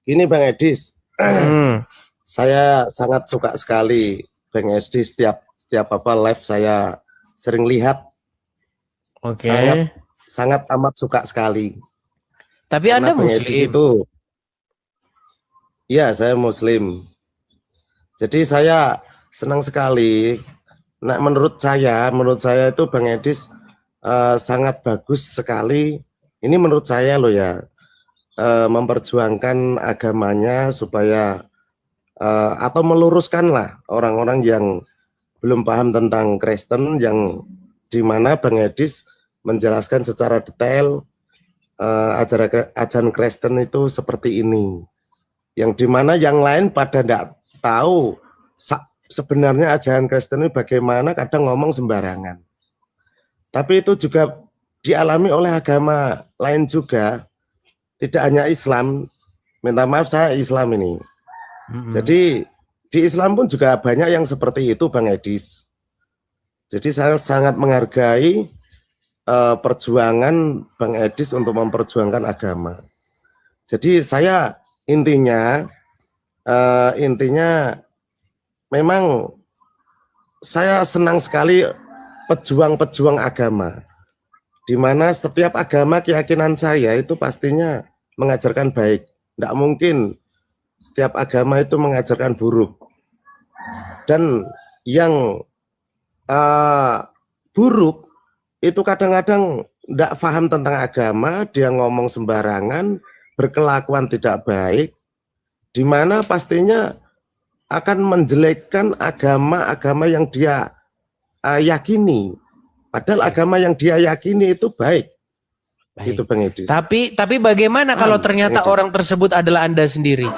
Ini Bang Edis, Hmm. saya sangat suka sekali Bang Edis, setiap apa live saya sering lihat, sangat Oke. sangat amat suka sekali. Tapi Karena Anda Bang Edis Muslim. itu, ya saya Muslim. Jadi saya senang sekali. Nah, menurut saya itu Bang Edis sangat bagus sekali. Ini menurut saya loh ya, memperjuangkan agamanya supaya atau meluruskanlah orang-orang yang belum paham tentang Kristen, yang dimana Bang Edis menjelaskan secara detail ajaran Kristen itu seperti ini, yang dimana yang lain pada tidak tahu sebenarnya ajaran Kristen ini bagaimana, kadang ngomong sembarangan. Tapi itu juga dialami oleh agama lain juga, tidak hanya Islam. Minta maaf, saya Islam ini. Jadi di Islam pun juga banyak yang seperti itu Bang Edis. Jadi saya sangat menghargai perjuangan Bang Edis untuk memperjuangkan agama. Jadi saya intinya memang saya senang sekali pejuang-pejuang agama, di mana setiap agama keyakinan saya itu pastinya mengajarkan baik. Tidak mungkin setiap agama itu mengajarkan buruk. Dan yang buruk itu kadang-kadang tidak paham tentang agama, dia ngomong sembarangan, berkelakuan tidak baik, di mana pastinya akan menjelekkan agama-agama yang dia yakini. Padahal agama yang dia yakini itu baik. Itu Bang Edis. Tapi bagaimana kalau ternyata orang tersebut adalah Anda sendiri?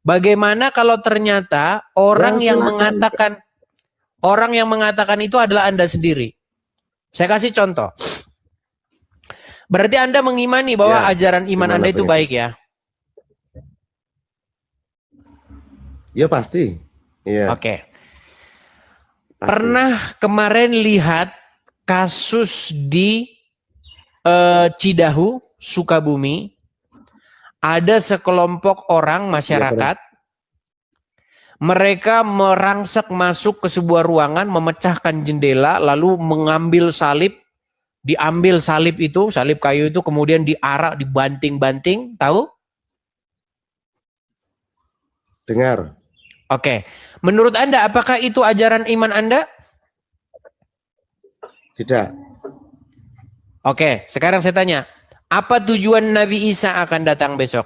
Bagaimana kalau ternyata orang yang mengatakan itu adalah Anda sendiri? Saya kasih contoh. Berarti Anda mengimani bahwa ajaran iman Anda itu baik ya? Ya pasti. Ya. Oke. Pernah kemarin lihat kasus di Cidahu, Sukabumi, ada sekelompok orang masyarakat, mereka merangsek masuk ke sebuah ruangan, memecahkan jendela, lalu mengambil salib, diambil salib itu, salib kayu itu, kemudian diarak, dibanting-banting, tahu? Dengar. Oke, menurut Anda apakah itu ajaran iman Anda? Tidak. Oke, sekarang saya tanya, apa tujuan Nabi Isa akan datang besok?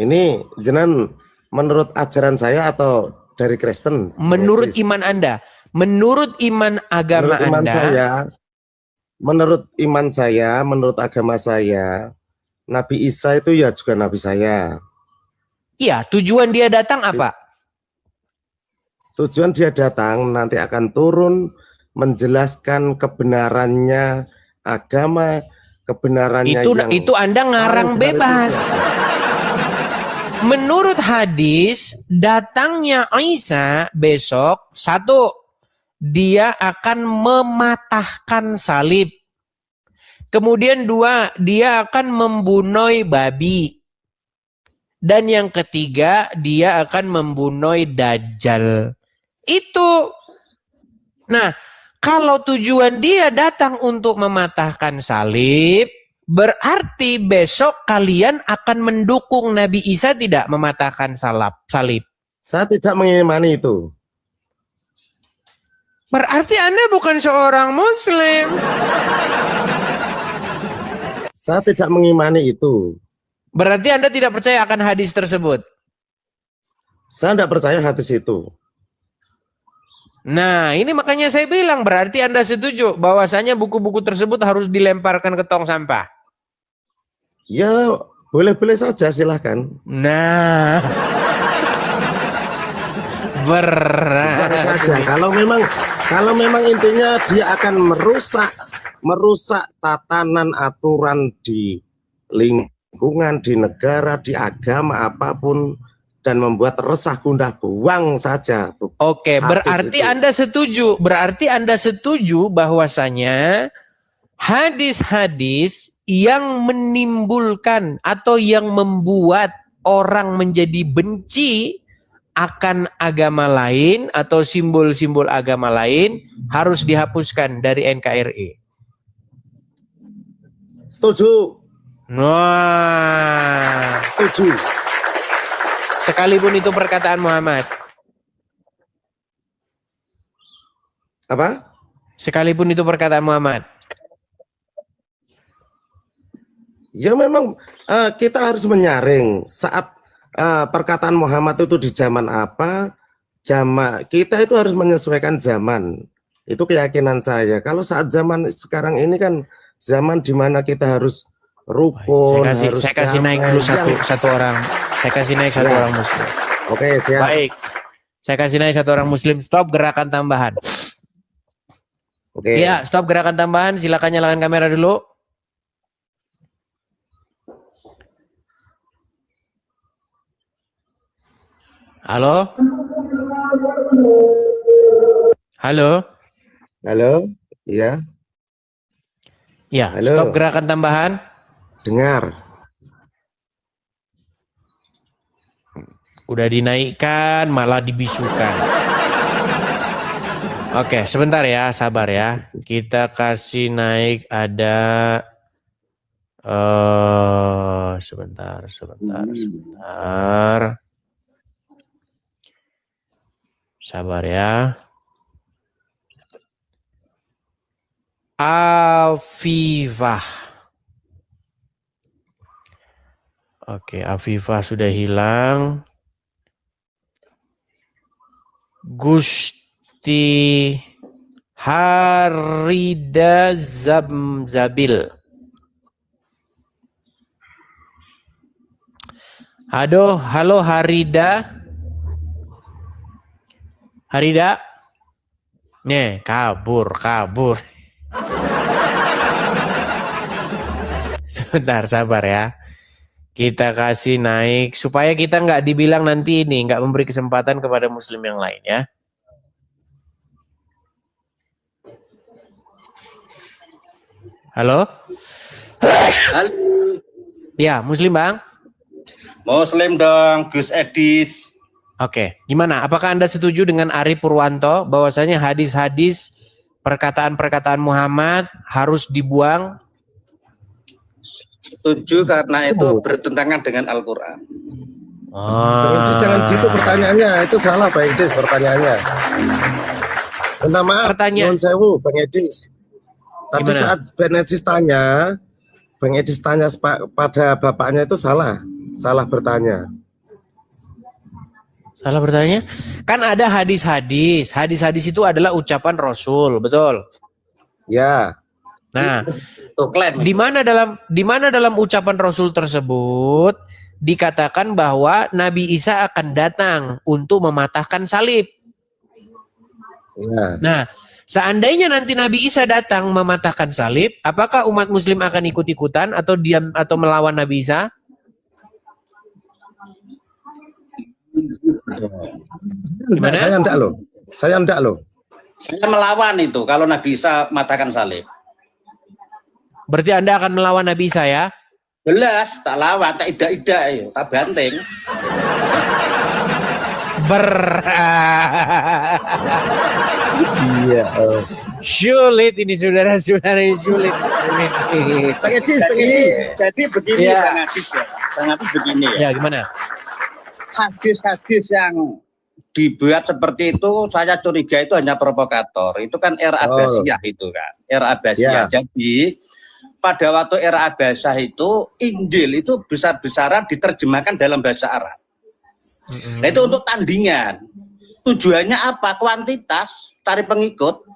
Ini jenengan menurut ajaran saya atau dari Kristen? Menurut iman Anda, menurut iman agama Anda? Menurut iman saya, menurut agama saya, Nabi Isa itu ya juga Nabi saya. Iya, tujuan dia datang apa? Tujuan dia datang nanti akan turun menjelaskan kebenarannya agama, kebenarannya itu Anda ngarang bebas. Menurut hadis, datangnya Isa besok, satu, dia akan mematahkan salib. Kemudian dua, dia akan membunuh babi. Dan yang ketiga, dia akan membunuh Dajjal. Itu. Nah, kalau tujuan dia datang untuk mematahkan salib, berarti besok kalian akan mendukung Nabi Isa tidak mematahkan salib. Saya tidak mengimani itu. Berarti Anda bukan seorang Muslim. Saya tidak mengimani itu. Berarti Anda tidak percaya akan hadis tersebut? Saya tidak percaya hadis itu. Nah, ini makanya saya bilang berarti Anda setuju bahwasanya buku-buku tersebut harus dilemparkan ke tong sampah. Ya, boleh-boleh saja, silahkan. Nah, berat saja. Kalau memang intinya dia akan merusak tatanan aturan di lingkungan, di negara, di agama apapun, dan membuat resah gundah buang saja. Oke, berarti itu. Anda setuju bahwasanya hadis-hadis yang menimbulkan atau yang membuat orang menjadi benci akan agama lain atau simbol-simbol agama lain harus dihapuskan dari NKRI. Setuju. Wah, Setuju. sekalipun itu perkataan Muhammad. Apa? Sekalipun itu perkataan Muhammad. Ya memang kita harus menyaring saat perkataan Muhammad itu di zaman apa, kita itu harus menyesuaikan zaman. Itu keyakinan saya. Kalau saat zaman sekarang ini kan zaman dimana kita harus rukun, Saya kasih naik dulu satu orang. Saya kasih naik satu orang muslim. Oke, siap. Baik. Saya kasih naik satu orang muslim. Stop gerakan tambahan. Oke. Iya, stop gerakan tambahan. Silakan nyalakan kamera dulu. Halo? Halo? Halo? Iya. Ya, Halo. stop gerakan tambahan. Dengar. Udah dinaikkan, malah dibisukan. Oke, sebentar ya, sabar ya. Kita kasih naik ada sebentar. Sabar ya. Afifah. Oke, Afifah sudah hilang. Gusti Harida Zabil. Halo Harida. Harida. Nih, kabur. Sebentar, sabar ya. Kita kasih naik supaya kita nggak dibilang nanti ini nggak memberi kesempatan kepada muslim yang lain ya. Halo? Halo. Ya, muslim Bang? Muslim dong, Gus Edis. Oke, gimana? Apakah Anda setuju dengan Ari Purwanto bahwasanya hadis-hadis perkataan-perkataan Muhammad harus dibuang? Setuju karena itu bertentangan dengan Al-Quran. Itu jangan gitu pertanyaannya, itu salah Bang Edis pertanyaannya. Minta maaf, Nyuwun sewu Bang Edis. Tadi saat Bang Edis tanya pada bapaknya itu salah bertanya. Salah bertanya? Kan ada hadis-hadis. Hadis-hadis itu adalah ucapan Rasul, betul? Ya. Nah, di mana dalam ucapan Rasul tersebut dikatakan bahwa Nabi Isa akan datang untuk mematahkan salib. Ya. Nah, seandainya nanti Nabi Isa datang mematahkan salib, apakah umat muslim akan ikut-ikutan atau diam atau melawan Nabi Isa? Gimana? Saya enggak loh. Saya melawan itu kalau Nabi Isa matahkan salib. Berarti Anda akan melawan Nabi Isa ya? Jelas, tak lawan, tak ida-ida, tak banting. Iya. Sulit ini saudara-saudara, ini sulit. Bang Edis. Jadi begini ya. Bang Edis begini ya. Ya gimana? Hadis-hadis yang dibuat seperti itu saya curiga itu hanya provokator. Itu kan era Abbasiyah itu kan. Era Abbasiyah. Ya. Jadi pada waktu era Abbasiyah itu Injil itu besar-besaran diterjemahkan dalam bahasa Arab. Nah itu untuk tandingan. Tujuannya apa? Kuantitas, cari pengikut.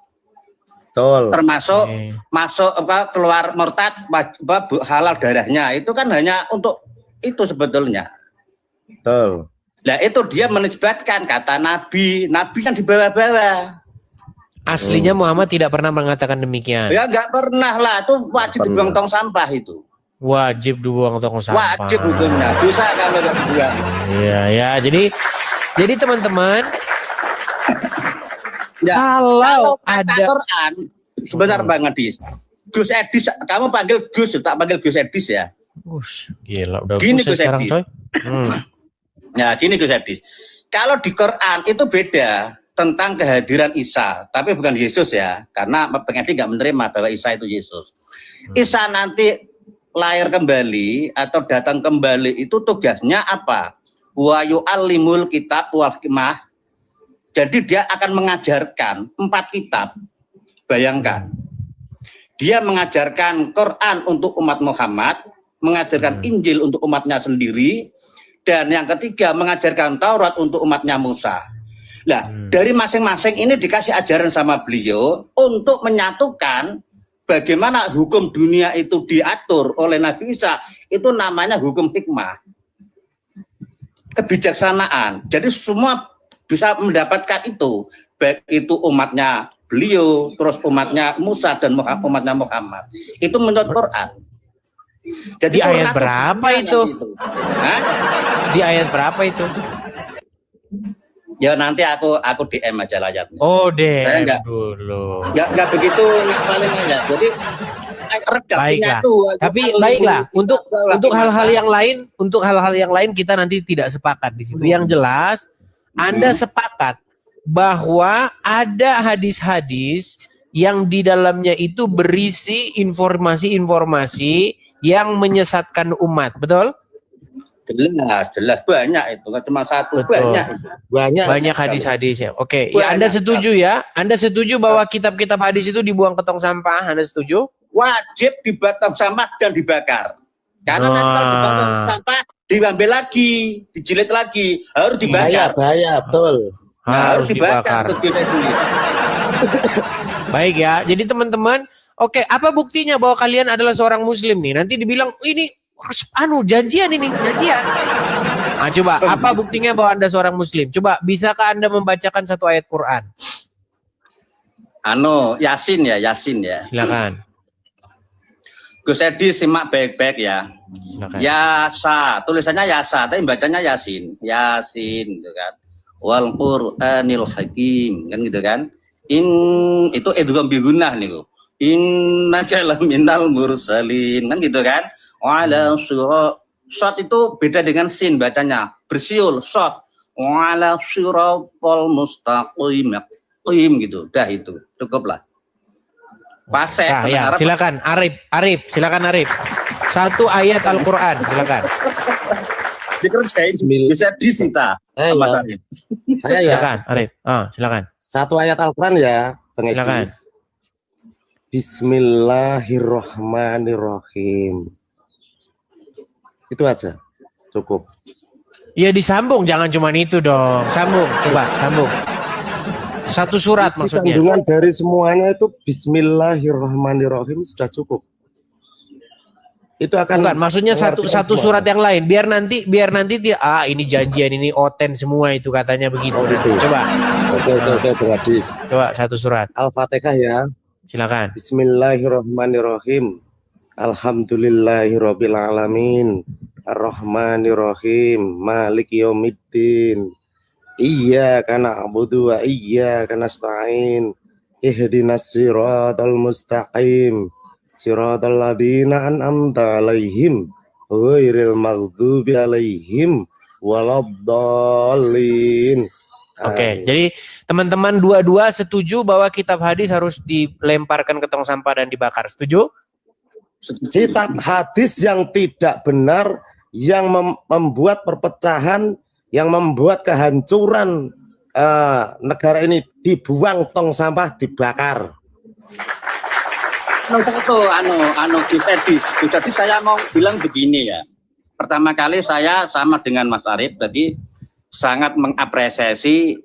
Betul. Termasuk keluar murtad, halal darahnya. Itu kan hanya untuk itu sebetulnya. Betul. Nah itu dia menisbatkan kata Nabi kan di bawah-bawah. Aslinya Muhammad tidak pernah mengatakan demikian. Ya nggak pernah lah, itu wajib dibuang tong sampah itu. Wajib dibuang tong sampah. Wajib hukumnya, dosa kalau nggak dibuang. Iya ya, jadi teman-teman, ya, kalau ada Quran, sebentar Bang Adis, Gus Edis, kamu panggil Gus, tak panggil Gus Edis ya. Gila, udah gini Gus sekarang, Edis. coy. Nah, gini Gus Edis. Kalau di Quran itu beda tentang kehadiran Isa, tapi bukan Yesus ya, karena Bang Edi nggak menerima bahwa Isa itu Yesus. Isa nanti lahir kembali atau datang kembali itu tugasnya apa? Wa yu'allimul kitab wal hikmah. Jadi dia akan mengajarkan 4 kitab. Bayangkan. Dia mengajarkan Quran untuk umat Muhammad, mengajarkan Injil untuk umatnya sendiri, dan yang ketiga mengajarkan Taurat untuk umatnya Musa. Nah, dari masing-masing ini dikasih ajaran sama beliau untuk menyatukan bagaimana hukum dunia itu diatur oleh Nabi Isa, itu namanya hukum hikmah. Kebijaksanaan. Jadi semua bisa mendapatkan itu, baik itu umatnya beliau, terus umatnya Musa dan umatnya Muhammad. Itu menurut Quran. Jadi di ayat berapa itu? Hah? Di ayat berapa itu? Ya nanti aku DM aja ayatnya. Oh, DM dulu. Enggak begitu ngapalin aja. Jadi redaksinya tuh. Tapi baiklah, untuk hal-hal yang lain kita nanti tidak sepakat di situ. Yang jelas Anda sepakat bahwa ada hadis-hadis yang di dalamnya itu berisi informasi-informasi yang menyesatkan umat, betul? Jelas banyak itu, nggak cuma satu, betul. banyak hadis-hadis ya. Oke, ya Anda setuju ya? Anda setuju bahwa kitab-kitab hadis itu dibuang ke tong sampah? Anda setuju? Wajib dibuat tong sampah dan dibakar. Karena nanti kalau dibuang tong sampah diambil lagi, dijilid lagi, harus dibakar. Bahaya, betul. Harus dibakar. Baik ya. Jadi teman-teman, oke, apa buktinya bahwa kalian adalah seorang muslim nih? Nanti dibilang ini janjian ini, janjian. Nah, coba apa buktinya bahwa Anda seorang muslim? Coba bisakah Anda membacakan satu ayat Quran? Yasin ya. Silakan. Gus Edi simak baik-baik ya. Silakan. Yasa, tulisannya Yasa, tapi bacanya Yasin. Yasin gitu kan. Wal Qur'anil Hakim kan gitu kan. Itu idgham bigunah nih Bu. Innaka laminal mursalin kan gitu kan. Wala shot itu beda dengan sin bacanya. Bersiul shot. Wala siratal mustaqim gitu. Dah itu cukuplah. Fase ya, silakan Arif, silakan Arif. Satu ayat Al-Qur'an, silakan. Dikerjain bisa disita. Saya ya. Silakan, Arif. Silakan. Satu ayat Al-Qur'an ya, silakan. Bismillahirrahmanirrahim. Itu aja. Cukup. Ya disambung, jangan cuma itu dong. Sambung, coba sambung. Satu surat maksudnya. Kandungan dari semuanya itu Bismillahirrahmanirrahim sudah cukup. Itu akan bukan, maksudnya satu surat yang lain biar nanti ini janjian ini oten semua itu katanya begitu. Coba. Oke, hadis. Coba satu surat. Al-Fatihah ya. Silakan. Bismillahirrahmanirrahim. Alhamdulillahirabbil alamin. Ar-Rahmanirrahim. Maliki yaumiddin. Iyyaka na'budu wa iyyaka nasta'in. Ihdinas siratal mustaqim. Siratal ladzina an'amta 'alaihim ghairil maghdubi 'alaihim waladdallin. Oke, jadi teman-teman dua-dua setuju bahwa kitab hadis harus dilemparkan ke tong sampah dan dibakar. Setuju? Kitab hadis yang tidak benar, yang membuat perpecahan, yang membuat kehancuran negara ini, dibuang tong sampah, dibakar. Gus Edi, saya mau bilang begini ya. Pertama kali saya sama dengan Mas Arif, tadi sangat mengapresiasi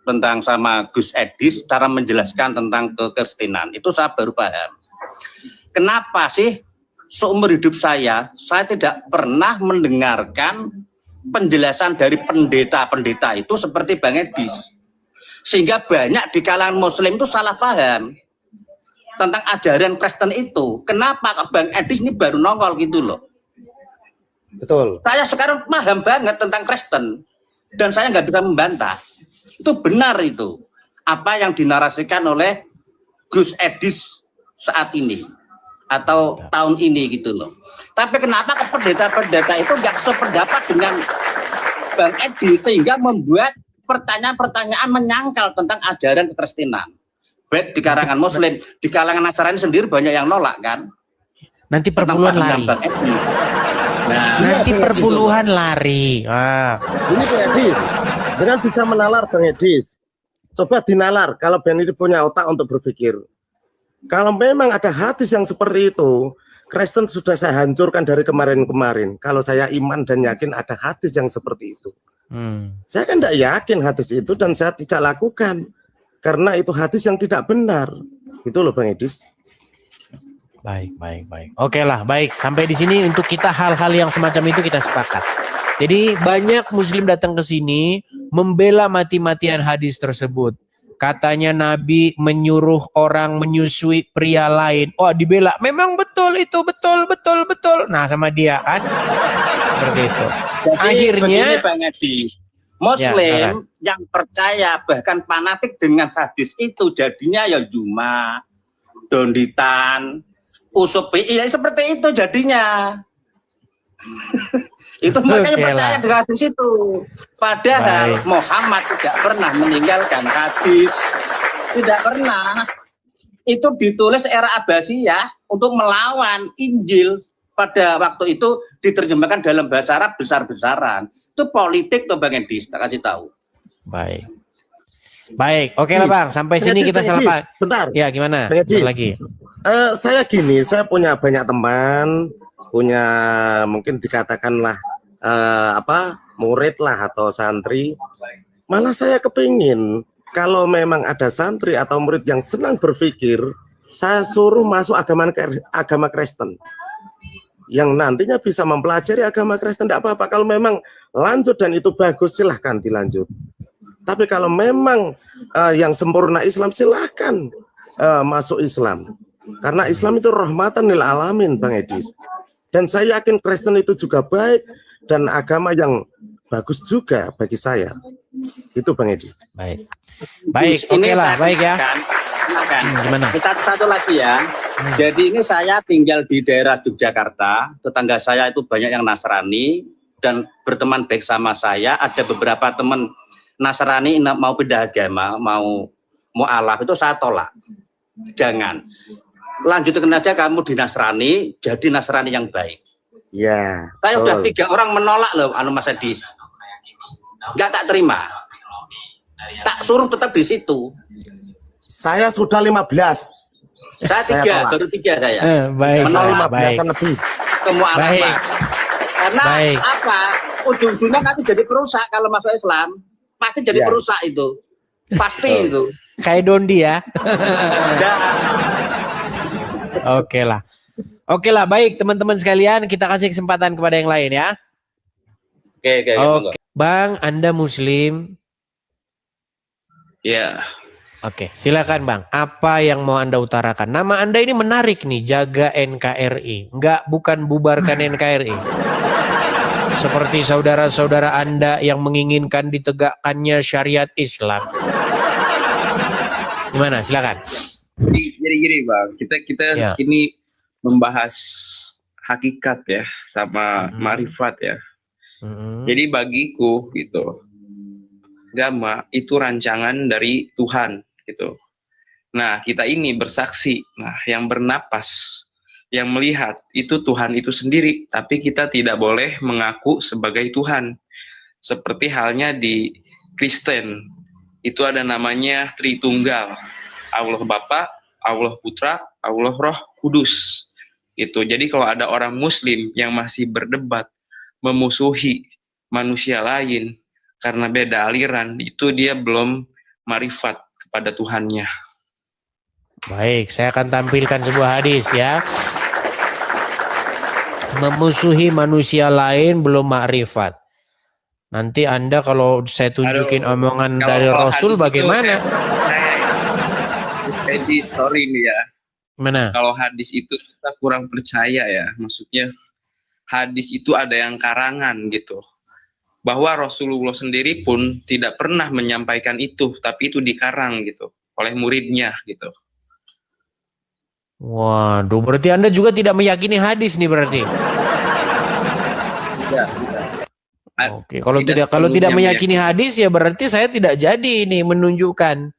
tentang sama Gus Edi cara menjelaskan tentang kekristenan. Itu saya baru paham. Kenapa sih seumur hidup saya tidak pernah mendengarkan penjelasan dari pendeta-pendeta itu seperti Bang Edi. Sehingga banyak di kalangan muslim itu salah paham tentang ajaran Kristen itu. Kenapa Bang Edi ini baru nongol gitu loh. Betul. Saya sekarang paham banget tentang Kristen dan saya nggak bisa membantah. Itu benar itu. Apa yang dinarasikan oleh Gus Edi saat ini. atau tahun ini gitu loh. Tapi kenapa pendeta-pendeta itu nggak sependapat dengan Bang Edi sehingga membuat pertanyaan-pertanyaan menyangkal tentang ajaran kekristenan. Baik di kalangan Muslim, di kalangan Nasrani sendiri banyak yang nolak kan. Nanti perpuluhan lari. Nah, nanti perpuluhan lari. Ini Bang Edis, jangan bisa menalar Bang Edis. Coba dinalar kalau Bang Edis punya otak untuk berpikir. Kalau memang ada hadis yang seperti itu, Kristen sudah saya hancurkan dari kemarin-kemarin. Kalau saya iman dan yakin ada hadis yang seperti itu. Saya kan tidak yakin hadis itu dan saya tidak lakukan. Karena itu hadis yang tidak benar. Itu loh Bang Edis. Baik. Oke lah, baik. Sampai di sini untuk kita hal-hal yang semacam itu kita sepakat. Jadi banyak Muslim datang ke sini membela mati-matian hadis tersebut. Katanya Nabi menyuruh orang menyusui pria lain. Oh, dibela. Memang betul itu, betul. Nah, sama dia kan. Seperti itu. Jadi, akhirnya Bang Edi, Muslim yang percaya bahkan fanatik dengan hadis itu jadinya ya Juma, Donditan, Usup PI, ya seperti itu jadinya. Itu makanya percaya dengan hadis itu. Padahal Muhammad tidak pernah meninggalkan hadis. Tidak pernah. Itu ditulis era Abbasiyah untuk melawan Injil. Pada waktu itu diterjemahkan dalam bahasa Arab besar-besaran. Itu politik tuh Bang Edi, tak kasih tahu. Baik, oke lah Bang. Sampai sini kita salah. Bentar. Ya gimana? Lagi. Saya gini, saya punya banyak teman, punya mungkin dikatakanlah murid lah atau santri. Malah saya kepingin kalau memang ada santri atau murid yang senang berpikir, saya suruh masuk agama Kristen. Yang nantinya bisa mempelajari agama Kristen, tidak apa-apa. Kalau memang lanjut dan itu bagus, silahkan dilanjut. Tapi kalau memang yang sempurna Islam, silahkan masuk Islam. Karena Islam itu rahmatan lil alamin, Bang Edis. Dan saya yakin Kristen itu juga baik dan agama yang bagus juga bagi saya. Itu Bang Edis. Baik, oke lah, baik ya. Gimana? Satu lagi ya. Jadi ini saya tinggal di daerah Yogyakarta. Tetangga saya itu banyak yang Nasrani dan berteman baik sama saya. Ada beberapa teman Nasrani mau pindah agama, mau mu'alaf, itu saya tolak. Jangan. Lanjutkan aja kamu di Nasrani, jadi Nasrani yang baik. Ya. Saya udah 3 orang menolak loh, Mas Edis. Enggak tak terima. Tak suruh tetap di situ. Saya sudah 15. Saya 3, baru 3 saya. Menolak 15-an lebih. Semua alamat. Karena apa? Ujung-ujungnya nanti jadi perusak kalau masuk Islam. Pasti jadi perusak itu. Pasti itu. Kayak Dondi ya. Oke lah, baik teman-teman sekalian, kita kasih kesempatan kepada yang lain ya. Oke. Bang, Anda Muslim? Ya. Oke, silakan Bang. Apa yang mau Anda utarakan? Nama Anda ini menarik nih, jaga NKRI. Bukan bubarkan NKRI. Seperti saudara-saudara Anda yang menginginkan ditegakkannya syariat Islam. Gimana? Silakan. Jadi gini Bang, kita kini membahas hakikat ya sama marifat ya. Jadi bagiku gitu, agama itu rancangan dari Tuhan gitu. Nah, kita ini bersaksi, yang bernapas, yang melihat itu Tuhan itu sendiri, tapi kita tidak boleh mengaku sebagai Tuhan. Seperti halnya di Kristen, itu ada namanya Tritunggal. Allah Bapa, Allah Putra, Allah Roh Kudus. Itu. Jadi kalau ada orang Muslim yang masih berdebat, memusuhi manusia lain karena beda aliran, itu dia belum marifat kepada Tuhannya. Baik, saya akan tampilkan sebuah hadis ya. Memusuhi manusia lain belum makrifat. Nanti Anda kalau saya tunjukin omongan dari Rasul bagaimana? Jadi sorry nih ya. Mana? Kalau hadis itu kita kurang percaya ya. Maksudnya hadis itu ada yang karangan gitu. Bahwa Rasulullah sendiri pun tidak pernah menyampaikan itu, tapi itu dikarang gitu oleh muridnya gitu. Waduh, berarti Anda juga tidak meyakini hadis nih berarti. Tidak. Oke, kalau tidak meyakini hadis ya berarti saya tidak jadi ini menunjukkan.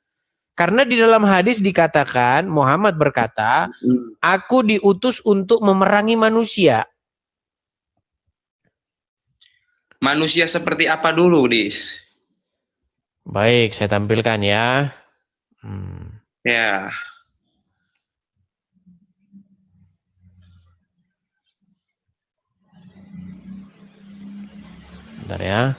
Karena di dalam hadis dikatakan Muhammad berkata, aku diutus untuk memerangi manusia. Manusia seperti apa dulu, Dis? Baik, saya tampilkan ya. Ya. Bentar ya.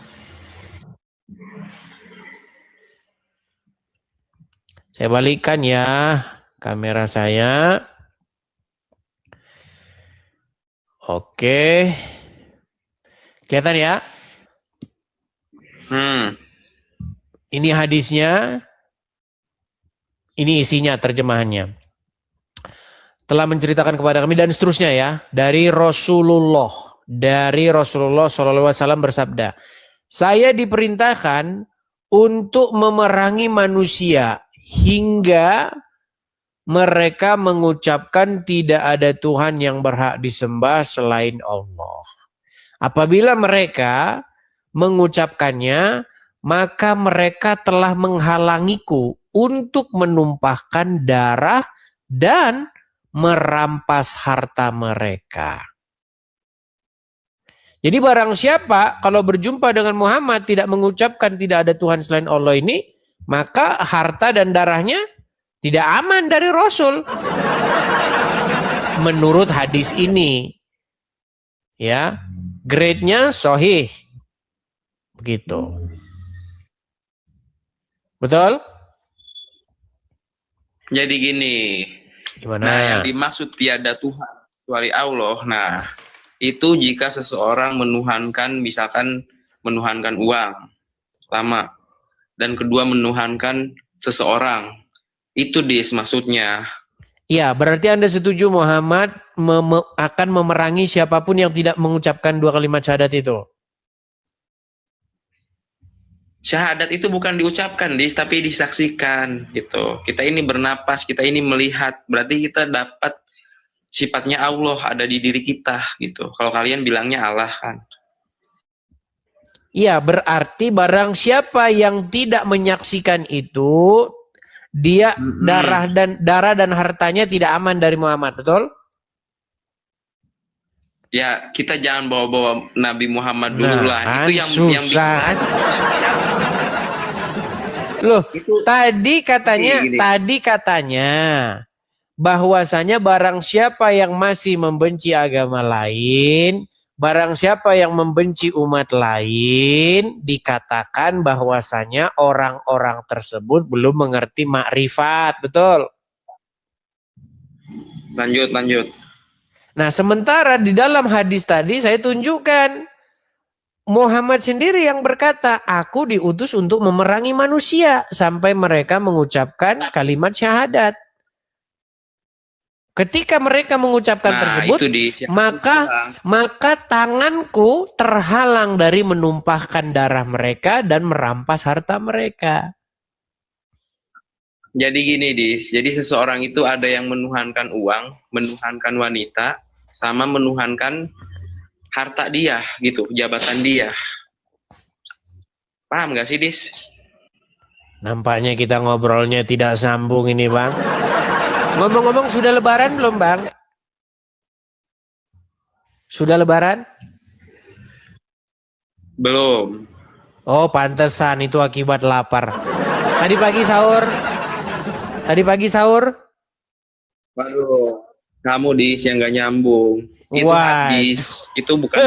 Saya balikkan ya kamera saya. Oke. Kelihatan ya? Ini hadisnya. Ini isinya terjemahannya. Telah menceritakan kepada kami dan seterusnya ya. Dari Rasulullah SAW bersabda, saya diperintahkan untuk memerangi manusia hingga mereka mengucapkan tidak ada Tuhan yang berhak disembah selain Allah. Apabila mereka mengucapkannya, maka mereka telah menghalangiku untuk menumpahkan darah dan merampas harta mereka. Jadi barang siapa kalau berjumpa dengan Muhammad tidak mengucapkan tidak ada Tuhan selain Allah ini, maka harta dan darahnya tidak aman dari Rasul. Menurut hadis ini. Ya, grade-nya sahih. Begitu. Betul? Jadi gini. Gimana? Nah, yang dimaksud tiada Tuhan kecuali Allah. Nah, itu jika seseorang misalkan menuhankan uang, pertama, dan kedua menuhankan seseorang. Itu maksudnya. Iya, berarti Anda setuju Muhammad akan memerangi siapapun yang tidak mengucapkan dua kalimat syahadat itu? Syahadat itu bukan diucapkan, tapi disaksikan gitu. Kita ini bernapas, kita ini melihat, berarti kita dapat sifatnya Allah ada di diri kita gitu. Kalau kalian bilangnya Allah kan. Iya, berarti barang siapa yang tidak menyaksikan itu, dia darah dan hartanya tidak aman dari Muhammad, betul? Ya, kita jangan bawa-bawa Nabi Muhammad dulu lah. Itu yang susah. Loh, tadi katanya bahwasanya barang siapa yang masih membenci agama lain, barang siapa yang membenci umat lain, dikatakan bahwasanya orang-orang tersebut belum mengerti makrifat, betul? Lanjut. Nah, sementara di dalam hadis tadi saya tunjukkan Muhammad sendiri yang berkata, aku diutus untuk memerangi manusia sampai mereka mengucapkan kalimat syahadat. Ketika mereka mengucapkan tersebut, maka tanganku terhalang dari menumpahkan darah mereka dan merampas harta mereka. Jadi gini, Dis. Jadi seseorang itu ada yang menuhankan uang, menuhankan wanita, sama menuhankan harta dia gitu, jabatan dia. Paham gak sih, Dis? Nampaknya kita ngobrolnya tidak sambung ini, Bang. Ngomong-ngomong, sudah lebaran belum, Bang? Sudah lebaran? Belum. Oh, pantesan itu akibat lapar. Tadi pagi sahur? Waduh. Kamu, Dis, yang gak nyambung. Itu hadis, itu bukan